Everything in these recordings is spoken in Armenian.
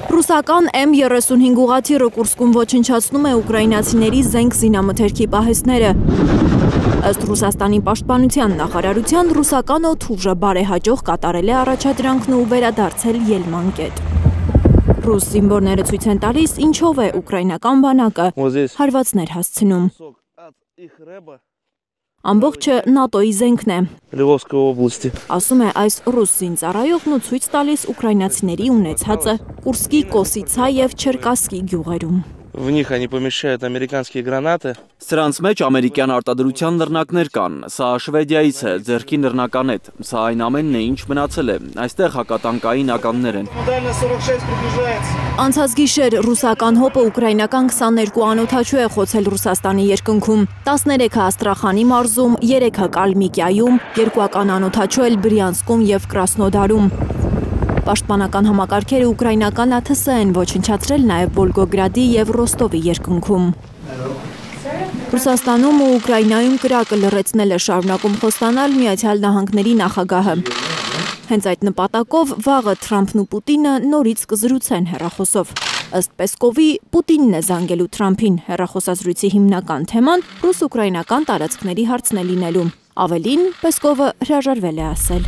Ռուսական M-35 ուղղաթիռը Կուրսկում ոչնչացնում է ուկրաինացիների զենք զինամթերքի պահեստները։ Ըստ Ռուսաստանի պաշտպանության նախարարության ռուսական օդուժը բարեհաջող կատարել է առաջադրանքն ու վերադարձել ելման կետ։ Ռուս զինվորները ցույց են տալիս, ինչով է ուկրաինական բանակը հարվածներ հասցնում։ Ամբողջը ՆԱՏՕ-ի զենքն է, ասում է այս ռուս զինծառայողն ու ցույց տալիս ուկրաինացիների ունեցածը Կուրսկի Կոսիցա և Չերկասկի գյուղերում։ Սրանց մեջ ամերիկյան արտադրության նռնակներ կան, սա Շվեդիայից է, ձեռքի նռնականետ, սա այն ամենն է, ինչ մնացել է, այստեղ հակատանկային ականներ են։ Անցած գիշեր ռուսական հոպը ուկրաինական 22 անօդաչու է խոցել Ռուսաստանի երկնքում, 13-ը Աստրախանի մարզում, 3-ը Կալմիկիայում, 2-ական անօդաչու էլ Բրյանսկում և Կրասնոդարում։ Պաշտպանական համակարգերը ուկրաինական ԱԹՍ են ոչնչացրել նաև Վոլգոգրադի և Ռոստովի երկնքում։ Ռուսաստանում ու Ուկրաինայում կրակը լռեցնել է շարունակում խոստանալ Միացյալ Նահանգների նախագահը։ Հենց այդ նպատակով վաղը Թրամփն ու Պուտինը նորից կզրուցեն հեռախոսով։ Ըստ Պեսկովի, Պուտինն է զանգելու Թրամփին, հեռախոսազրույցի հիմնական թեման ռուս-ուկրաինական տարածքների հարցն է լինելու։ Ավելին, Պեսկովը հրաժարվել է ասել։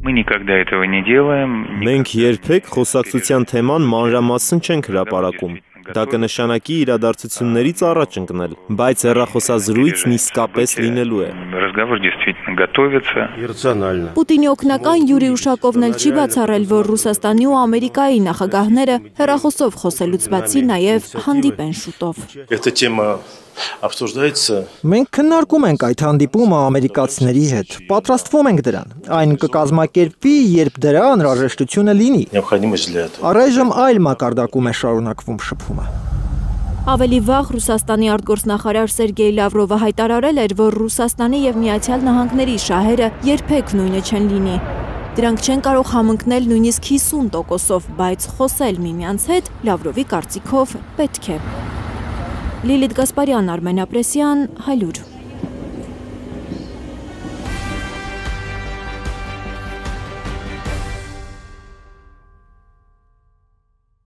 Մենք երբեք խոսակցության թեման մանրամասն չենք հրապարակում։ Դա կնշանակի իրադարձություններից առաջ ընկնել, բայց հեռախոսազրույցն իսկապես լինելու է։ Պուտինի օգնական Յուրի Ուշակովն էլ չի բացառել, որ Ռուսաստանի ու Ամերիկայի նախագահները հեռախոսով խոսելուց բացի նաև հանդիպեն շուտով։ Մենք քննարկում ենք այդ հանդիպումը ամերիկացիների հետ, պատրաստվում ենք դրան, այն կկազմակերպվի, երբ դրա անհրաժեշտությունը լինի։ Առայժմ այլ մակարդակում է շարունակվում շփումը։ Ավելի վաղ Ռուսաստանի արտգործնախարար Սերգեյ Լավրովը հայտարարել էր, որ Ռուսաստանի և Միացյալ Նահանգների շահերը երբեք նույնը չեն լինի։ Դրանք չեն կարող համընկնել նույնիսկ 50%-ով, բայց խոսել միմյանց հետ Լավրովի կարծիքով պետք է։ Լիլիթ Գասպարյան, Արմեն Ապրեսյան, Հայլուր։